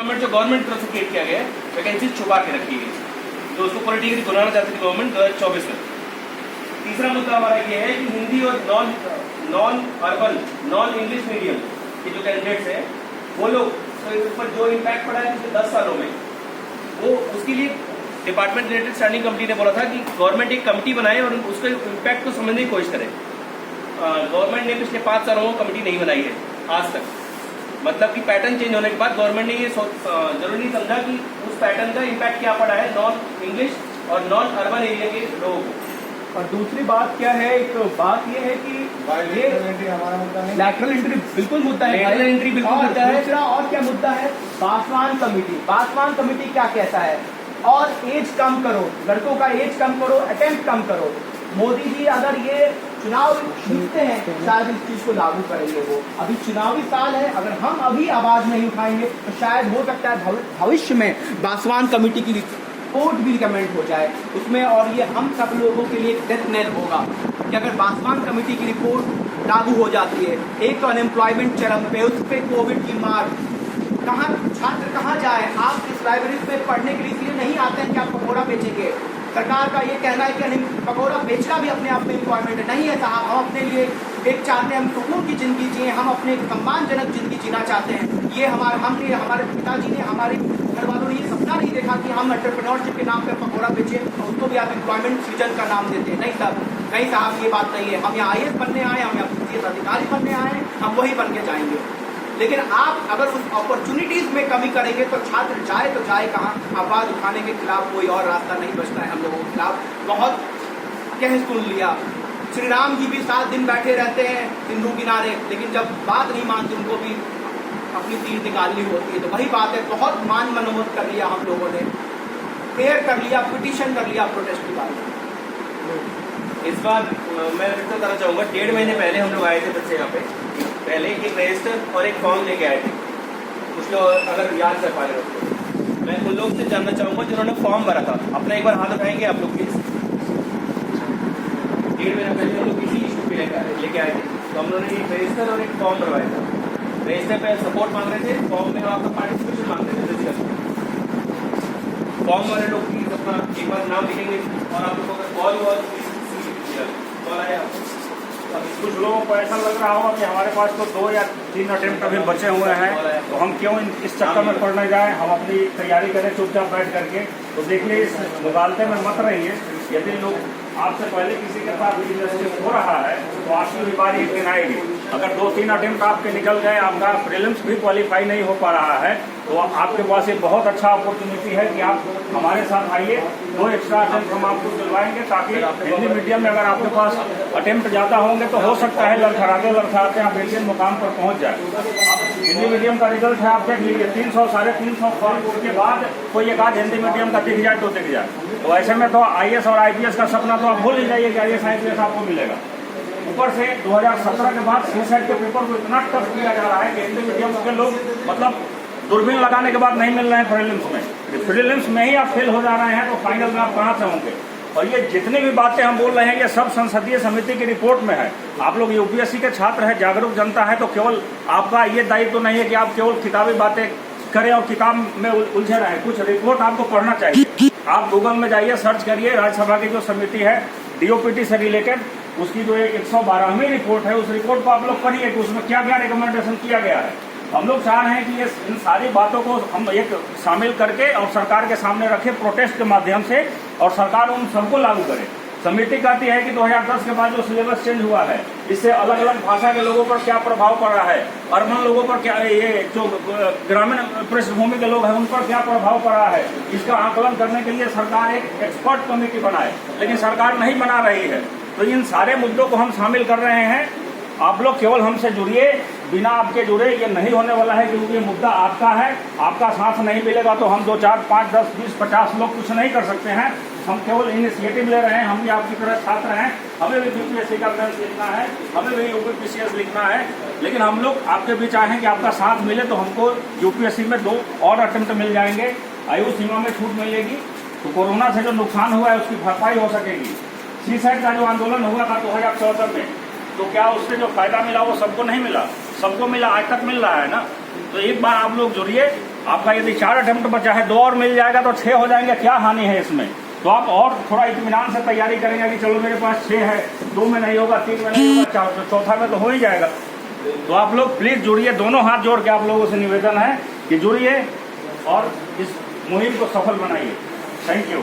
Government जो government तरफ से क्रिएट किया गया है, वैकेंसी छुपा के रखी गई, तो उसको पॉलिटिकली बनाना चाहती थी गवर्नमेंट 2024 में। तीसरा मुद्दा हमारा ये है कि हिंदी और non urban non English medium के जो कैंडिडेट्स हैं वो लोग, तो इस पर जो इम्पैक्ट पड़ा है पिछले 10 सालों में, वो उसके लिए डिपार्टमेंट रिलेटेड स्टैंडिंग कमेटी ने बोला था कि गवर्नमेंट एक कमेटी बनाए और उसके इम्पैक्ट को समझने की कोशिश करे। गवर्नमेंट ने पिछले 5 सालों में कमेटी नहीं बनाई है आज तक। मतलब कि पैटर्न चेंज होने के बाद गवर्नमेंट ने ये जरूरी नहीं समझा कि उस पैटर्न का इम्पैक्ट क्या पड़ा है नॉन इंग्लिश और नॉन अर्बन एरिया के लोगों को। और दूसरी बात क्या है, एक बात ये है कि ये हमारा मुद्दा नहीं, लैटरल एंट्री बिल्कुल मुद्दा है, लैटरल एंट्री बिल्कुल मुद्दा है। दूसरा और क्या मुद्दा है, पासवान कमेटी क्या कहता है, और एज कम करो, लड़कों का एज कम करो, अटेम्प्ट कम करो। मोदी जी अगर ये चुनाव जीतते हैं शायद इस चीज को लागू करेंगे। वो अभी चुनावी साल है, अगर हम अभी आवाज नहीं उठाएंगे तो शायद हो सकता है भविष्य में पासवान कमेटी की रिपोर्ट भी रिकमेंड हो जाए उसमें, और ये हम सब लोगों के लिए डेथ नेल होगा कि अगर पासवान कमेटी की रिपोर्ट लागू हो जाती है। एक तो अनएम्प्लॉयमेंट चरम पे, उस पर कोविड की मार, कहाँ छात्र कहाँ जाए। आप इस लाइब्रेरी में पढ़ने के लिए इसलिए नहीं आते हैं कि आप पकौड़ा बेचेंगे। सरकार का ये कहना है कि पकौड़ा बेचना भी अपने आप में एम्प्लॉयमेंट है। नहीं है साहब, हम अपने लिए एक चाहते हैं, हम सुकून की जिंदगी जिए, हम अपने सम्मानजनक जिंदगी जीना चाहते हैं। ये हमने, हमारे पिताजी ने, हमारे घर वालों ने ये सपना नहीं देखा कि हम एंटरप्रेन्योरशिप के नाम पर पकौड़ा बेचे और उसको भी आप एम्प्लॉयमेंट सृजन का नाम देते हैं। नहीं साहब, ये बात नहीं है। हम यहाँ IAS बनने आए, हम यहाँ IAS अधिकारी बनने आए हैं, हम वही बन के जाएंगे। लेकिन आप अगर उस अपॉर्चुनिटीज में कमी करेंगे तो छात्र जाए तो जाए कहाँ। आवाज उठाने के खिलाफ कोई और रास्ता नहीं बचता है हम लोगों के खिलाफ। बहुत कह सुन लिया, श्री राम जी भी 7 दिन बैठे रहते हैं सिंधु किनारे, लेकिन जब बात नहीं मानते उनको भी अपनी तीर निकालनी होती है। तो वही बात है, बहुत मान मनोमत कर लिया हम लोगों ने, प्रेयर कर लिया, पिटिशन कर लिया प्रोटेस्ट की बात। इस बार मैं रिटर्न करना चाहूँगा, 1.5 महीने पहले हम लोग आए थे बच्चे यहाँ पे, पहले एक रजिस्टर और एक फॉर्म लेके आए थे। कुछ लोग अगर याद कर पा रहे हो, मैं उन लोग से जानना चाहूँगा जिन्होंने फॉर्म भरा था। अपना एक बार हाथ उठाएंगे आप लोग प्लीज। 1.5 महीने पहले हम लोग किसी इशू पे लेके आए थे, तो हम लोगों ने एक रजिस्टर और एक फॉर्म भरवाया था। रजिस्टर पे सपोर्ट मांग रहे थे, फॉर्म में आपका पार्टिसिपेशन मांग रहे थे रजिस्टर। फॉर्म वाले लोग प्लीज अपना एक बार नाम लिखेंगे और आप लोगों का कॉल हुआ कॉल आया। कुछ लोगों को ऐसा लग रहा होगा कि हमारे पास तो 2 या 3 अटेम्प्ट अभी बचे हुए हैं, तो हम क्यों इस चक्कर में पड़ने जाएं, हम अपनी तैयारी करें चुपचाप बैठ करके। तो देखिए, इस मुगालते में मत रहिए। यदि लोग आपसे पहले किसी के साथ रिलेशनशिप हो रहा है तो आपकी भी बारी एक दिन आएगी। अगर 2-3 अटेम्प्ट आपके निकल गए, आपका प्रीलिम्स भी क्वालिफाई नहीं हो पा रहा है, तो आपके पास एक बहुत अच्छा अपॉर्चुनिटी है कि आप हमारे साथ आइए। 2 एक्स्ट्रा अटेम्प्ट हम आपको दिलवाएंगे, ताकि हिंदी मीडियम में अगर आपके पास अटेम्प्ट ज़्यादा होंगे तो हो सकता है लड़खड़ाते आप इंडियन मुकाम पर पहुँच जाए। हिंदी मीडियम का रिजल्ट है, आप देख लीजिए, 300-350 फॉर्म के बाद कोई एक आध हिंदी मीडियम का दिख जाए तो दिख जाए। तो ऐसे में तो IAS और IPS का सपना तो आप भूल ही जाइए कि IAS IPS आपको मिलेगा। ऊपर से 2017 के बाद CSET के पेपर को इतना टफ किया जा रहा है कि हिंदी मीडियम के लोग मतलब दूरबीन लगाने के बाद नहीं मिल रहे हैं प्रीलिम्स में। प्रीलिम्स में ही आप फेल हो जा रहे हैं तो फाइनल में आप कहाँ से होंगे। और ये जितनी भी बातें हम बोल रहे हैं ये सब संसदीय समिति की रिपोर्ट में है। आप लोग UPSC के छात्र हैं, जागरूक जनता है, तो केवल आपका ये दायित्व तो नहीं है कि आप केवल किताबी बातें करें और किताब में उलझे रहें। कुछ रिपोर्ट आपको पढ़ना चाहिए। आप गूगल में जाइए, सर्च करिए, राज्यसभा की जो समिति है DOPT से रिलेटेड, उसकी जो 112वीं रिपोर्ट है, उस रिपोर्ट को आप लोग पढ़िए कि उसमें क्या क्या रिकमेंडेशन किया गया है। हम लोग चाह रहे हैं कि ये इन सारी बातों को हम एक शामिल करके और सरकार के सामने रखें प्रोटेस्ट के माध्यम से, और सरकार उन सबको लागू करे। समिति कहती है कि 2010 के बाद जो सिलेबस चेंज हुआ है, इससे अलग अलग भाषा के लोगों पर क्या प्रभाव पड़ रहा है, अर्बन लोगों पर क्या, ये जो ग्रामीण पृष्ठभूमि के लोग हैं उन पर क्या प्रभाव पड़ रहा है, इसका आकलन करने के लिए सरकार एक एक्सपर्ट कमेटी बनाए, लेकिन सरकार नहीं बना रही है। तो इन सारे मुद्दों को हम शामिल कर रहे हैं। आप लोग केवल हमसे जुड़िए, बिना आपके जुड़े ये नहीं होने वाला है, क्योंकि ये मुद्दा आपका है। आपका साथ नहीं मिलेगा तो हम 2, 4, 5, 10, 20, 50 लोग कुछ नहीं कर सकते हैं। हम केवल इनिशिएटिव ले रहे हैं। हम भी आपकी तरह छात्र हैं, हमें भी UPSC का मेंस लिखना है, हमें भी UPPCS लिखना है, लेकिन हम लोग आपके भी चाहें कि आपका साथ मिले तो हमको UPSC में 2 और अटेम्प्ट मिल जाएंगे, आयु सीमा में छूट मिलेगी, तो कोरोना से जो नुकसान हुआ है उसकी भरपाई हो सकेगी। CSET का जो आंदोलन हुआ था 2014 में, तो क्या उससे जो फायदा मिला वो सबको नहीं मिला? सबको मिला, आज तक मिल रहा है ना। तो एक बार आप लोग जुड़िए, आपका यदि 4 अटेम्प्ट बचा है, 2 और मिल जाएगा तो 6 हो जाएंगे, क्या हानि है इसमें। तो आप और थोड़ा इत्मीनान से तैयारी करेंगे कि चलो मेरे पास 6 है, 2 में नहीं होगा, 3 में नहीं होगा, चौथा में तो हो ही जाएगा। तो आप लोग प्लीज जुड़िए, दोनों हाथ जोड़ के आप लोगों से निवेदन है कि जुड़िए और इस मुहिम को सफल बनाइए। Thank you.